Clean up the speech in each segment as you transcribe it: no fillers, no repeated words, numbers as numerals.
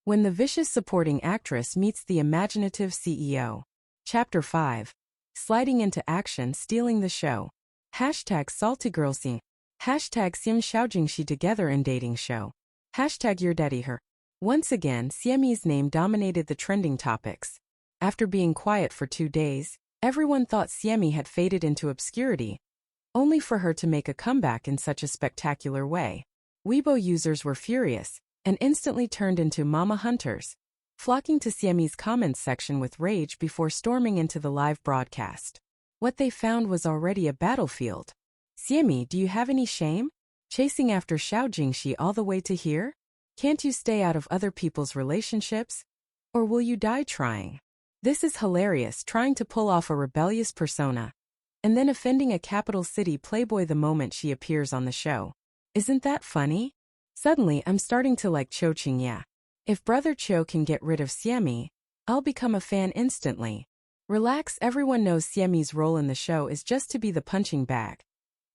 When the vicious supporting actress meets the imaginative CEO. Chapter 5. Sliding into action, stealing the show. Hashtag saltygirlsing. Hashtag Sim Xiaojingxi together in dating show. Hashtag your daddy her. Once again, Xiami's name dominated the trending topics. After being quiet for 2 days, everyone thought Xiami had faded into obscurity, only for her to make a comeback in such a spectacular way. Weibo users were furious, and instantly turned into mama hunters, flocking to Xiami's comments section with rage before storming into the live broadcast. What they found was already a battlefield. Xiami, do you have any shame? Chasing after Xiaojingxi all the way to here? Can't you stay out of other people's relationships? Or will you die trying? This is hilarious, trying to pull off a rebellious persona, and then offending a capital city playboy the moment she appears on the show. Isn't that funny? Suddenly, I'm starting to like Cho Ching-ya. If Brother Cho can get rid of Xiami, I'll become a fan instantly. Relax, everyone knows Xiami's role in the show is just to be the punching bag,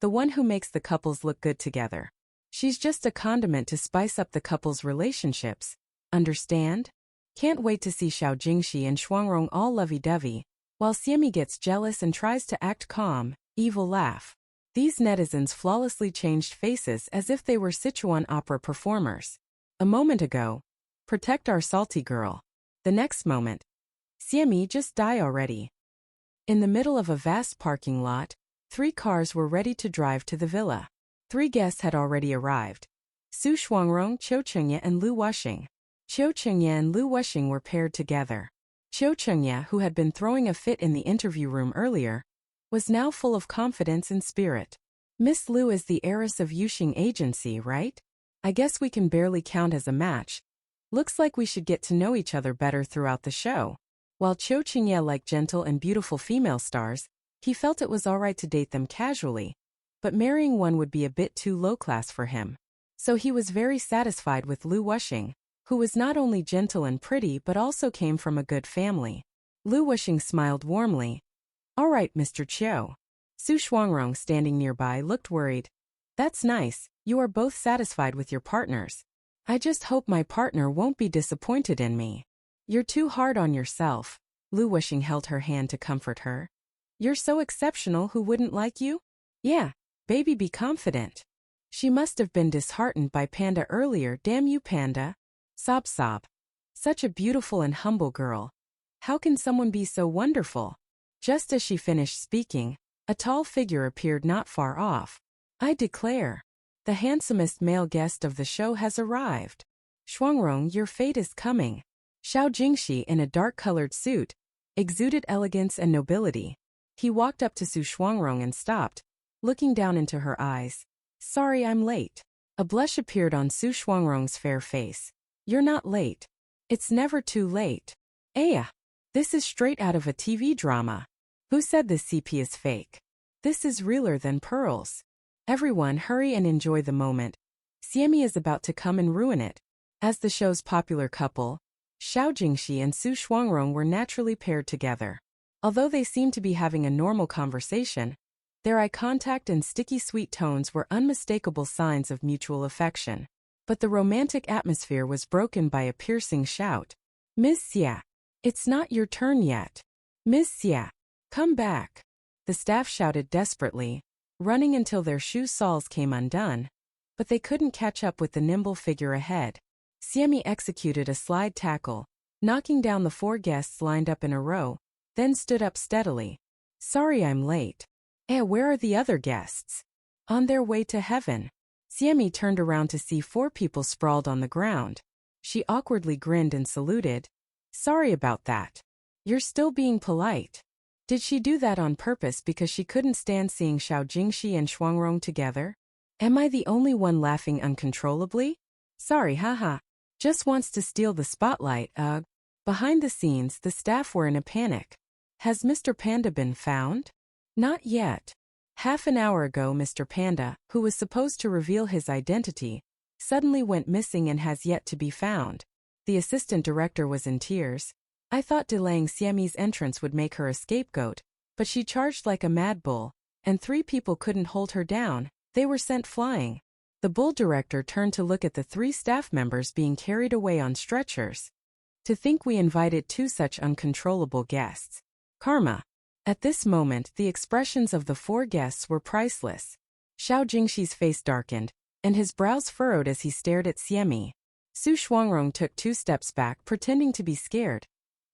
the one who makes the couples look good together. She's just a condiment to spice up the couple's relationships. Understand? Can't wait to see Xiaojingxi and Shuangrong all lovey-dovey, while Xiami gets jealous and tries to act calm, evil laugh. These netizens flawlessly changed faces as if they were Sichuan opera performers. A moment ago, protect our salty girl. The next moment, Xiami, just die already. In the middle of a vast parking lot, 3 cars were ready to drive to the villa. 3 guests had already arrived. Su Shuangrong, Qiu Chengye and Lu Wuxing. Qiu Chengye and Lu Wuxing were paired together. Qiu Chengye, who had been throwing a fit in the interview room earlier, was now full of confidence and spirit. Miss Lu is the heiress of Yuxing Agency, right? I guess we can barely count as a match. Looks like we should get to know each other better throughout the show. While Qiu Chengye liked gentle and beautiful female stars, he felt it was alright to date them casually, but marrying one would be a bit too low-class for him. So he was very satisfied with Lu Wuxing, who was not only gentle and pretty but also came from a good family. Lu Wuxing smiled warmly. All right, Mr. Qiu. Su Shuangrong, standing nearby, looked worried. That's nice, you are both satisfied with your partners. I just hope my partner won't be disappointed in me. You're too hard on yourself. Lu Wuxing held her hand to comfort her. You're so exceptional, who wouldn't like you? Yeah, baby, be confident. She must have been disheartened by Panda earlier. Damn you, Panda. Sob sob. Such a beautiful and humble girl. How can someone be so wonderful? Just as she finished speaking, a tall figure appeared not far off. I declare, the handsomest male guest of the show has arrived. Shuangrong, your fate is coming. Xiaojingxi, in a dark-colored suit, exuded elegance and nobility. He walked up to Su Shuangrong and stopped, looking down into her eyes. Sorry I'm late. A blush appeared on Su Shuangrong's fair face. You're not late. It's never too late. Aya, this is straight out of a TV drama. Who said this CP is fake? This is realer than pearls. Everyone hurry and enjoy the moment. Xiami is about to come and ruin it. As the show's popular couple, Xiaojingxi and Su Shuangrong were naturally paired together. Although they seemed to be having a normal conversation, their eye contact and sticky sweet tones were unmistakable signs of mutual affection. But the romantic atmosphere was broken by a piercing shout. Miss Xia, it's not your turn yet. Miss Xia, come back. The staff shouted desperately, running until their shoe soles came undone, but they couldn't catch up with the nimble figure ahead. Xiami executed a slide tackle, knocking down the 4 guests lined up in a row, then stood up steadily. Sorry I'm late. Where are the other guests? On their way to heaven. Xiami turned around to see 4 people sprawled on the ground. She awkwardly grinned and saluted. Sorry about that. You're still being polite. Did she do that on purpose because she couldn't stand seeing Xiaojingxi and Shuangrong together? Am I the only one laughing uncontrollably? Sorry, haha. Just wants to steal the spotlight, ugh. Behind the scenes, the staff were in a panic. Has Mr. Panda been found? Not yet. Half an hour ago, Mr. Panda, who was supposed to reveal his identity, suddenly went missing and has yet to be found. The assistant director was in tears. I thought delaying Xiami's entrance would make her a scapegoat, but she charged like a mad bull, and 3 people couldn't hold her down. They were sent flying. The bull director turned to look at the 3 staff members being carried away on stretchers. To think we invited 2 such uncontrollable guests. Karma. At this moment, the expressions of the 4 guests were priceless. Xiao Jingxi's face darkened, and his brows furrowed as he stared at Xiemi. Su Shuangrong took 2 steps back, pretending to be scared,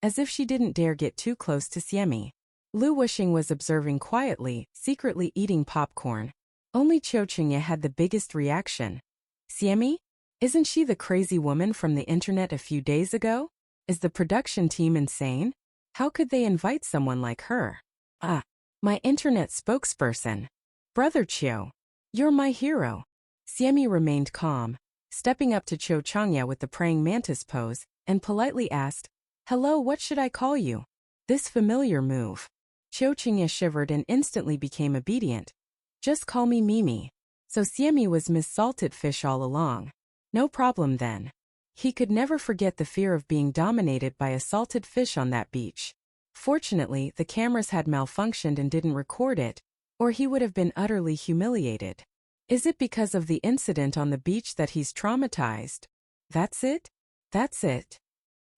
as if she didn't dare get too close to Xiemi. Lu Wuxing was observing quietly, secretly eating popcorn. Only Qiu Qingye had the biggest reaction. Xiemi? Isn't she the crazy woman from the internet a few days ago? Is the production team insane? How could they invite someone like her? Ah, my internet spokesperson. Brother Qiu. You're my hero. Xiemi remained calm, stepping up to Qiu Changya with the praying mantis pose, and politely asked, "Hello, what should I call you?" This familiar move. Qiu Qingye shivered and instantly became obedient. "Just call me Mimi." So Xiemi was Miss Salted Fish all along. No problem then. He could never forget the fear of being dominated by a salted fish on that beach. Fortunately, the cameras had malfunctioned and didn't record it, or he would have been utterly humiliated. Is it because of the incident on the beach that he's traumatized? That's it? That's it.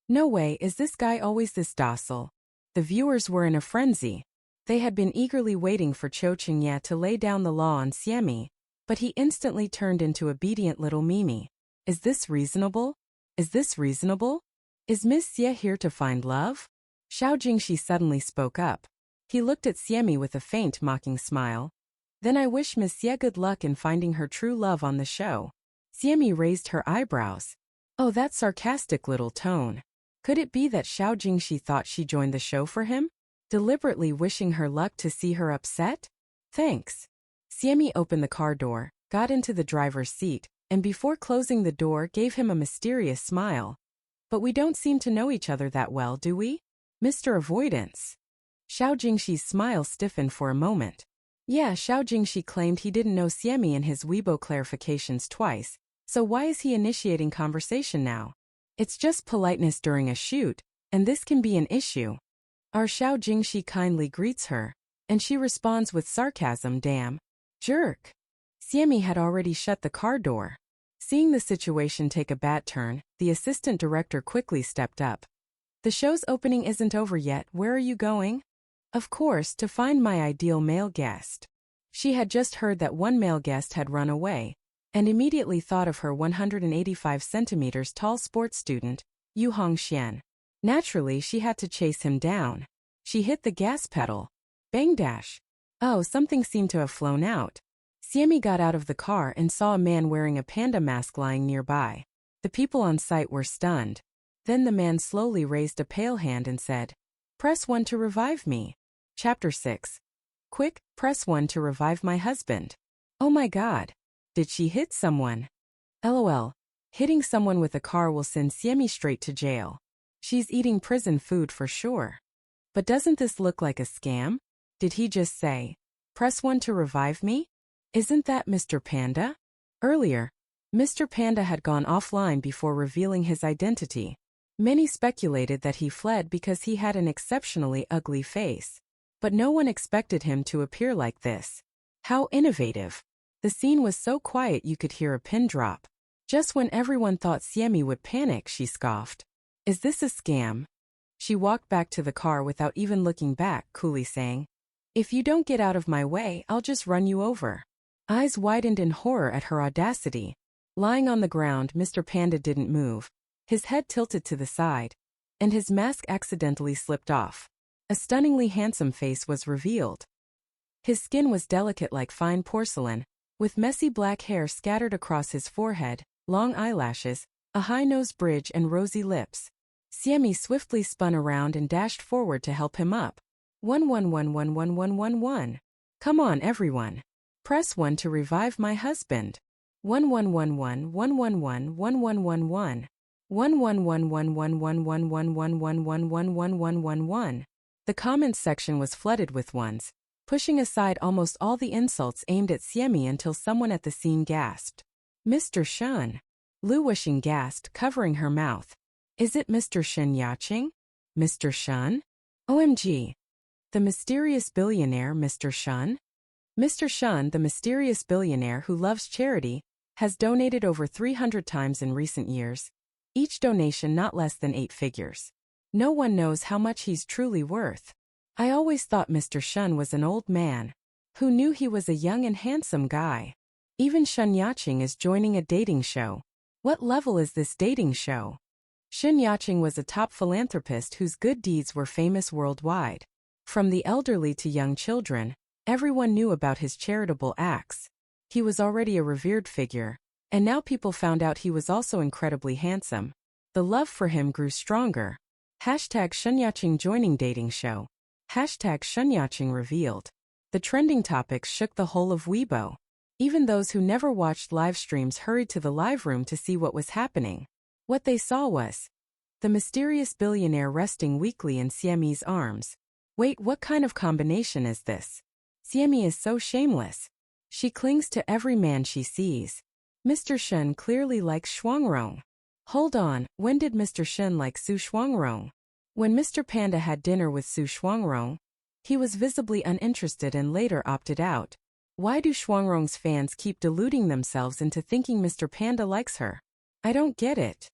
No way, is this guy always this docile? The viewers were in a frenzy. They had been eagerly waiting for Qiu Qingye to lay down the law on Xiemi, but he instantly turned into obedient little Mimi. Is this reasonable? Is this reasonable? Is Miss Xie here to find love? Xiao Jingxi suddenly spoke up. He looked at Xiemi with a faint mocking smile. Then I wish Miss Xie good luck in finding her true love on the show. Xiemi raised her eyebrows. Oh, that sarcastic little tone. Could it be that Xiao Jingxi thought she joined the show for him? Deliberately wishing her luck to see her upset? Thanks. Xiemi opened the car door, got into the driver's seat, and before closing the door gave him a mysterious smile. But we don't seem to know each other that well, do we? Mr. Avoidance. Xiao Jingxi's smile stiffened for a moment. Yeah, Xiao Jingxi claimed he didn't know Xiemi in his Weibo clarifications twice, so why is he initiating conversation now? It's just politeness during a shoot, and this can be an issue. Our Xiao Jingxi kindly greets her, and she responds with sarcasm, damn jerk. Xiemi had already shut the car door. Seeing the situation take a bad turn, the assistant director quickly stepped up. The show's opening isn't over yet, where are you going? Of course, to find my ideal male guest. She had just heard that one male guest had run away, and immediately thought of her 185 centimeters tall sports student, Yu Hongxian. Naturally, she had to chase him down. She hit the gas pedal. Bang dash. Oh, something seemed to have flown out. Xiemi got out of the car and saw a man wearing a panda mask lying nearby. The people on site were stunned. Then the man slowly raised a pale hand and said, "Press 1 to revive me." Chapter 6. Quick, press 1 to revive my husband. Oh my god. Did she hit someone? LOL. Hitting someone with a car will send Xiemi straight to jail. She's eating prison food for sure. But doesn't this look like a scam? Did he just say, "Press 1 to revive me"? Isn't that Mr. Panda? Earlier, Mr. Panda had gone offline before revealing his identity. Many speculated that he fled because he had an exceptionally ugly face. But no one expected him to appear like this. How innovative. The scene was so quiet you could hear a pin drop. Just when everyone thought Xiemi would panic, she scoffed. Is this a scam? She walked back to the car without even looking back, coolly saying, "If you don't get out of my way, I'll just run you over." Eyes widened in horror at her audacity. Lying on the ground, Mr. Panda didn't move. His head tilted to the side, and his mask accidentally slipped off. A stunningly handsome face was revealed. His skin was delicate like fine porcelain, with messy black hair scattered across his forehead, long eyelashes, a high nose bridge and rosy lips. Xiemi swiftly spun around and dashed forward to help him up. 11111111. Come on, everyone. Press 1 to revive my husband. 111111111111. 1111111111111111. The comments section was flooded with ones, pushing aside almost all the insults aimed at Xiemi until someone at the scene gasped. Mr. Shen. Lu Wuxing gasped, covering her mouth. Is it Mr. Shen Yaqing? Mr. Shen? OMG. The mysterious billionaire Mr. Shen? Mr. Shen, the mysterious billionaire who loves charity, has donated over 300 times in recent years, each donation not less than 8 figures. No one knows how much he's truly worth. I always thought Mr. Shun was an old man. Who knew he was a young and handsome guy? Even Shun Yaching is joining a dating show. What level is this dating show? Shun Yaching was a top philanthropist whose good deeds were famous worldwide. From the elderly to young children, everyone knew about his charitable acts. He was already a revered figure, and now people found out he was also incredibly handsome. The love for him grew stronger. Hashtag Shunyaching joining dating show. Hashtag Shunyaching revealed. The trending topics shook the whole of Weibo. Even those who never watched live streams hurried to the live room to see what was happening. What they saw was the mysterious billionaire resting weakly in Xiami's arms. Wait, what kind of combination is this? Xiami is so shameless. She clings to every man she sees. Mr. Shun clearly likes Shuangrong. Hold on, when did Mr. Shun like Su Shuangrong? When Mr. Panda had dinner with Su Shuangrong, he was visibly uninterested and later opted out. Why do Shuangrong's fans keep deluding themselves into thinking Mr. Panda likes her? I don't get it.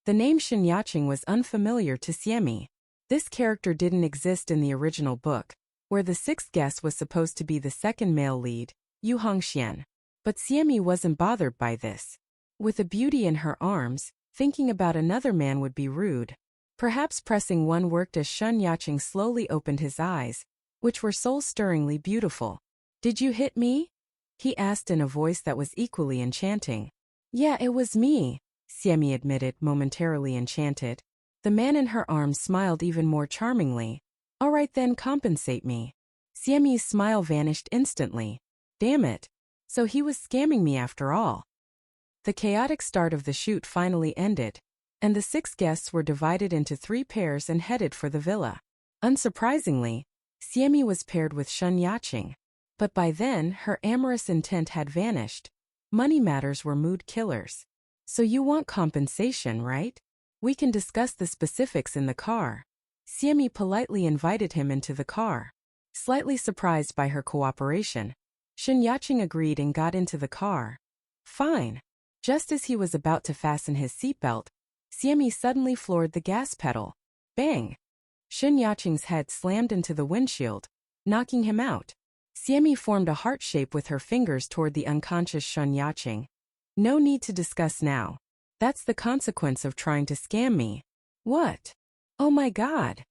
The name Shun Yaching was unfamiliar to Xiami. This character didn't exist in the original book, where the sixth guest was supposed to be the second male lead, Yu Hongxian. But Xiami wasn't bothered by this. With a beauty in her arms, thinking about another man would be rude. Perhaps pressing one worked as Shun Yaching slowly opened his eyes, which were soul-stirringly beautiful. Did you hit me? He asked in a voice that was equally enchanting. Yeah, it was me, Xiami admitted, momentarily enchanted. The man in her arms smiled even more charmingly. All right then, compensate me. Xiami's smile vanished instantly. Damn it. So he was scamming me after all. The chaotic start of the shoot finally ended, and the 6 guests were divided into 3 pairs and headed for the villa. Unsurprisingly, Xiami was paired with Shun Yaching. But by then, her amorous intent had vanished. Money matters were mood killers. So you want compensation, right? We can discuss the specifics in the car. Xiami politely invited him into the car. Slightly surprised by her cooperation, Shun Yaching agreed and got into the car. Fine. Just as he was about to fasten his seatbelt, Xiami suddenly floored the gas pedal. Bang! Shun Yaching's head slammed into the windshield, knocking him out. Xiami formed a heart shape with her fingers toward the unconscious Shun Yaching. No need to discuss now. That's the consequence of trying to scam me. What? Oh my god.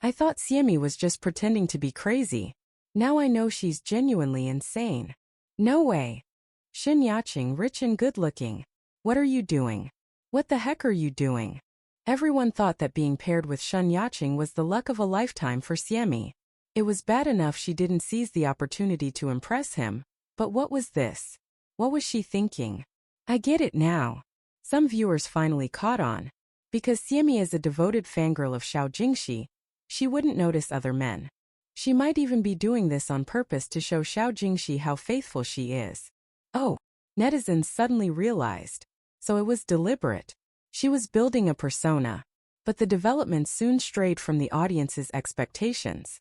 I thought Xiami was just pretending to be crazy. Now I know she's genuinely insane. No way. Shun Yaching, rich and good-looking. What are you doing? What the heck are you doing? Everyone thought that being paired with Shun Yaching was the luck of a lifetime for Xiami. It was bad enough she didn't seize the opportunity to impress him, but what was this? What was she thinking? I get it now. Some viewers finally caught on. Because Xiami is a devoted fangirl of Xiao Jingxi, she wouldn't notice other men. She might even be doing this on purpose to show Xiao Jingxi how faithful she is. Oh, netizens suddenly realized. So it was deliberate. She was building a persona. But the developments soon strayed from the audience's expectations.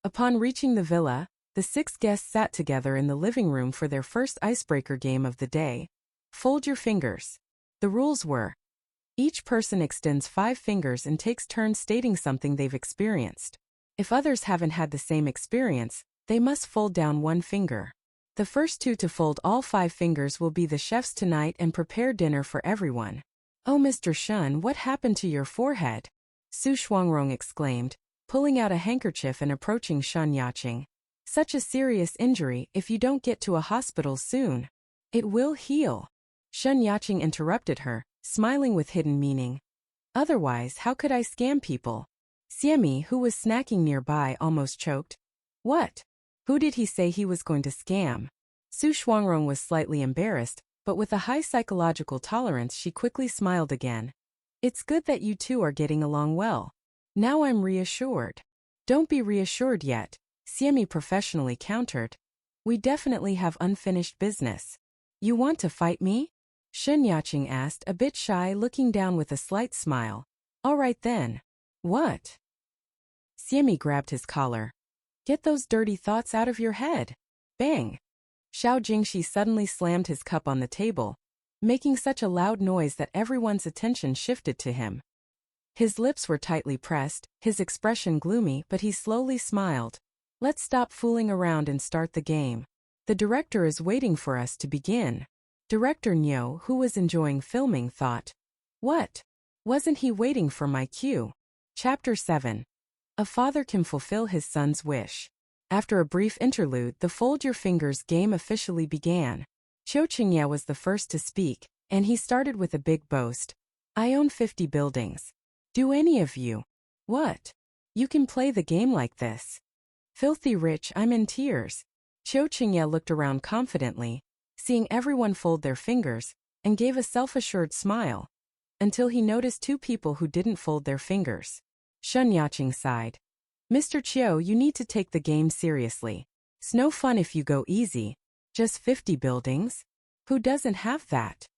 Upon reaching the villa, the 6 guests sat together in the living room for their first icebreaker game of the day. Fold your fingers. The rules were: each person extends 5 fingers and takes turns stating something they've experienced. If others haven't had the same experience, they must fold down 1 finger. The first 2 to fold all 5 fingers will be the chefs tonight and prepare dinner for everyone. Oh, Mr. Shun, what happened to your forehead? Su Shuangrong exclaimed, pulling out a handkerchief and approaching Shun Yaching. Such a serious injury if you don't get to a hospital soon. It will heal. Shun Yaching interrupted her, smiling with hidden meaning. Otherwise, how could I scam people? Xiami, who was snacking nearby, almost choked. What? Who did he say he was going to scam? Su Shuangrong was slightly embarrassed, but with a high psychological tolerance she quickly smiled again. It's good that you two are getting along well. Now I'm reassured. Don't be reassured yet, Xiami professionally countered. We definitely have unfinished business. You want to fight me? Shun Yaching asked, a bit shy, looking down with a slight smile. All right then. What? Xiami grabbed his collar. Get those dirty thoughts out of your head. Bang. Xiao Jingxi suddenly slammed his cup on the table, making such a loud noise that everyone's attention shifted to him. His lips were tightly pressed, his expression gloomy, but he slowly smiled. Let's stop fooling around and start the game. The director is waiting for us to begin. Director Nyo, who was enjoying filming, thought. What? Wasn't he waiting for my cue? Chapter 7. A father can fulfill his son's wish. After a brief interlude, the Fold Your Fingers game officially began. Qiu Qingye was the first to speak, and he started with a big boast. I own 50 buildings. Do any of you? What? You can play the game like this? Filthy rich, I'm in tears. Qiu Qingye looked around confidently, seeing everyone fold their fingers, and gave a self-assured smile, until he noticed two people who didn't fold their fingers. Shun Yaqing sighed. Mr. Qiu, you need to take the game seriously. It's no fun if you go easy. Just 50 buildings? Who doesn't have that?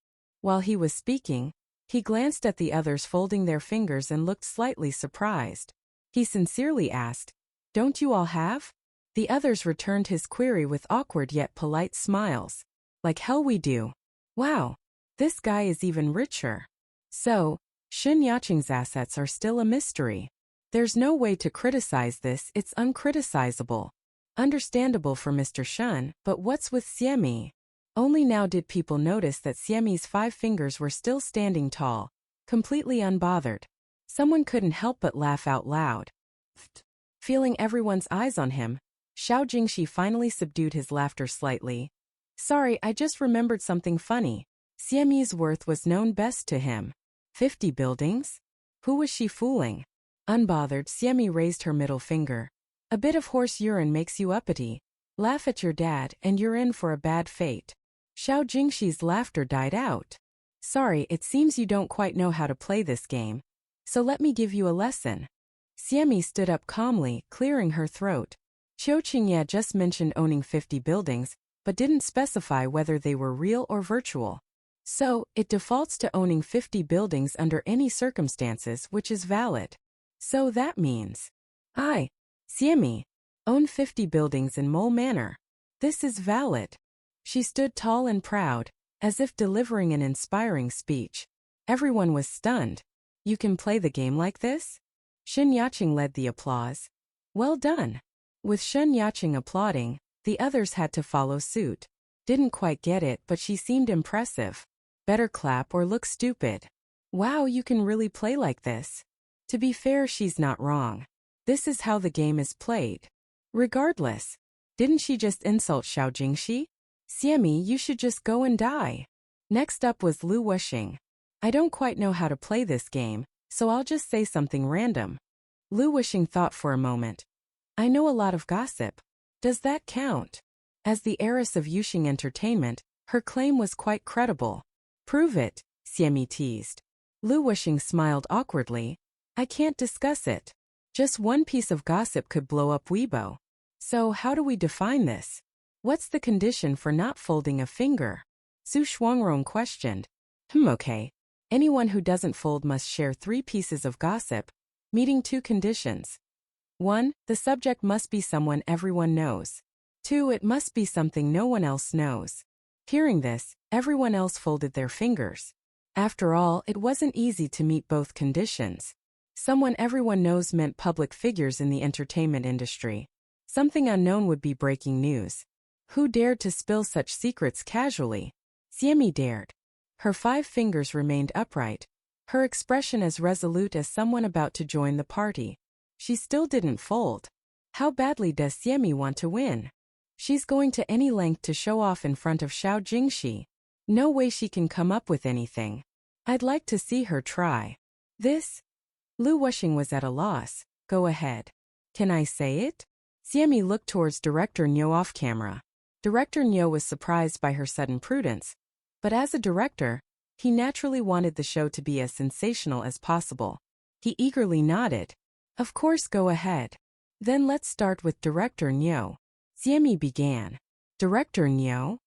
While he was speaking, he glanced at the others folding their fingers and looked slightly surprised. He sincerely asked, Don't you all have? The others returned his query with awkward yet polite smiles. Like hell we do. Wow, this guy is even richer. So, Shun Yaqing's assets are still a mystery. There's no way to criticize this, it's uncriticizable. Understandable for Mr. Shun, but what's with Xiemi? Only now did people notice that Xiemi's 5 fingers were still standing tall, completely unbothered. Someone couldn't help but laugh out loud. Feeling everyone's eyes on him, Xiao Jingxi finally subdued his laughter slightly. Sorry, I just remembered something funny. Xiemi's worth was known best to him. 50 buildings? Who was she fooling? Unbothered, Xiemi raised her middle finger. A bit of horse urine makes you uppity. Laugh at your dad and you're in for a bad fate. Xiao Jingxi's laughter died out. Sorry, it seems you don't quite know how to play this game. So let me give you a lesson. Xiemi stood up calmly, clearing her throat. Qiu Qingye just mentioned owning 50 buildings, but didn't specify whether they were real or virtual. So, it defaults to owning 50 buildings under any circumstances, which is valid. So that means, I, Xiemi, own 50 buildings in Mole Manor. This is valid. She stood tall and proud, as if delivering an inspiring speech. Everyone was stunned. You can play the game like this? Shun Yaqing led the applause. Well done. With Shun Yaqing applauding, the others had to follow suit. Didn't quite get it, but she seemed impressive. Better clap or look stupid. Wow, you can really play like this. To be fair, she's not wrong. This is how the game is played. Regardless, didn't she just insult Xiao Jingxi? Xiemi, you should just go and die. Next up was Lu Wuxing. I don't quite know how to play this game, so I'll just say something random. Lu Wuxing thought for a moment. I know a lot of gossip. Does that count? As the heiress of Yuxing Entertainment, her claim was quite credible. Prove it, Xiemi teased. Lu Wuxing smiled awkwardly. I can't discuss it. Just one piece of gossip could blow up Weibo. So how do we define this? What's the condition for not folding a finger? Su Shuangrong questioned. Okay. Anyone who doesn't fold must share 3 pieces of gossip, meeting 2 conditions. 1. The subject must be someone everyone knows. 2. It must be something no one else knows. Hearing this, everyone else folded their fingers. After all, it wasn't easy to meet both conditions. Someone everyone knows meant public figures in the entertainment industry. Something unknown would be breaking news. Who dared to spill such secrets casually? Xiemi dared. Her 5 fingers remained upright, her expression as resolute as someone about to join the party. She still didn't fold. How badly does Xiemi want to win? She's going to any length to show off in front of Xiao Jingxi. No way she can come up with anything. I'd like to see her try. This? Lu Wuxing was at a loss. Go ahead. Can I say it? Xiemi looked towards Director Nyo off camera. Director Nyo was surprised by her sudden prudence, but as a director, he naturally wanted the show to be as sensational as possible. He eagerly nodded. Of course, go ahead. Then let's start with Director Nyo. Xiemi began. Director Nyo?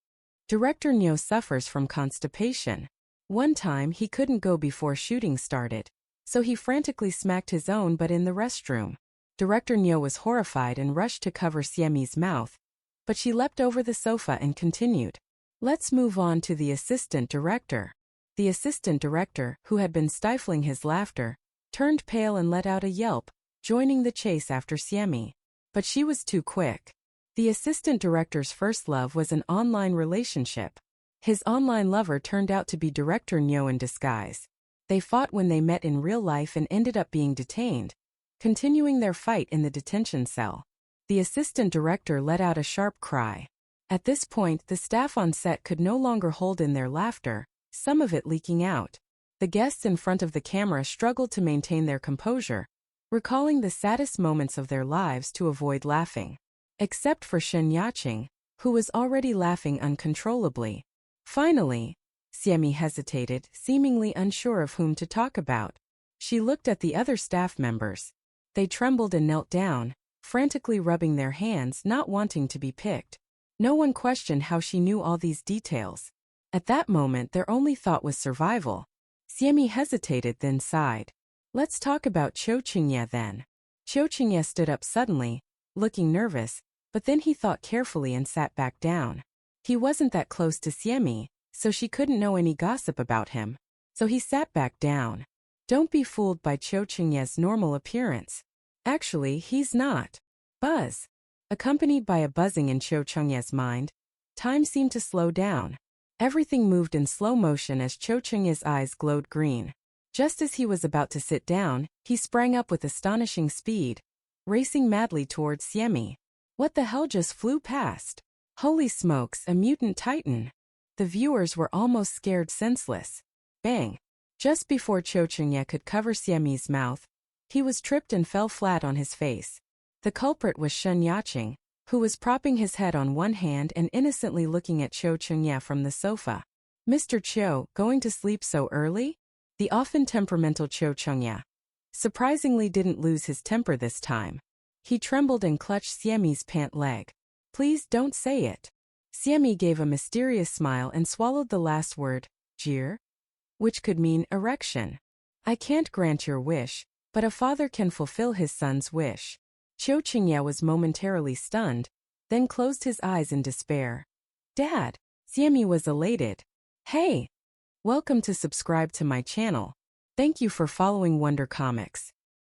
Director Nyo suffers from constipation. One time he couldn't go before shooting started, so he frantically smacked his own butt in the restroom. Director Nyo was horrified and rushed to cover Xiemi's mouth, but she leapt over the sofa and continued. Let's move on to the assistant director. The assistant director, who had been stifling his laughter, turned pale and let out a yelp, joining the chase after Siemi. But she was too quick. The assistant director's first love was an online relationship. His online lover turned out to be Director Nyo in disguise. They fought when they met in real life and ended up being detained, continuing their fight in the detention cell. The assistant director let out a sharp cry. At this point, the staff on set could no longer hold in their laughter, some of it leaking out. The guests in front of the camera struggled to maintain their composure, recalling the saddest moments of their lives to avoid laughing. Except for Shen Yaqing, who was already laughing uncontrollably. Finally, Siemi hesitated, seemingly unsure of whom to talk about. She looked at the other staff members. They trembled and knelt down, frantically rubbing their hands, not wanting to be picked. No one questioned how she knew all these details. At that moment, their only thought was survival. Siemi hesitated, then sighed. Let's talk about Cho Chingye then. Cho Chingye stood up suddenly, looking nervous, but then he thought carefully and sat back down. He wasn't that close to Siemi, so she couldn't know any gossip about him. So he sat back down. Don't be fooled by Cho Chingye's normal appearance. Actually, he's not. Buzz. Accompanied by a buzzing in Cho Chingye's mind, time seemed to slow down. Everything moved in slow motion as Cho Chingye's eyes glowed green. Just as he was about to sit down, he sprang up with astonishing speed, racing madly towards Siemi. What the hell just flew past? Holy smokes, a mutant titan. The viewers were almost scared senseless. Bang! Just before Cho Chingye could cover Siemi's mouth, he was tripped and fell flat on his face. The culprit was Shen Yaqing, who was propping his head on one hand and innocently looking at Cho Chingye from the sofa. Mr. Cho, going to sleep so early? The often temperamental Cho Chingye surprisingly didn't lose his temper this time. He trembled and clutched Siemi's pant leg. Please don't say it. Siemi gave a mysterious smile and swallowed the last word, jeer, which could mean erection. I can't grant your wish, but a father can fulfill his son's wish. Cho Chingye was momentarily stunned, then closed his eyes in despair. Dad! Siemi was elated. Hey! Welcome to subscribe to my channel. Thank you for following Wonder Comics.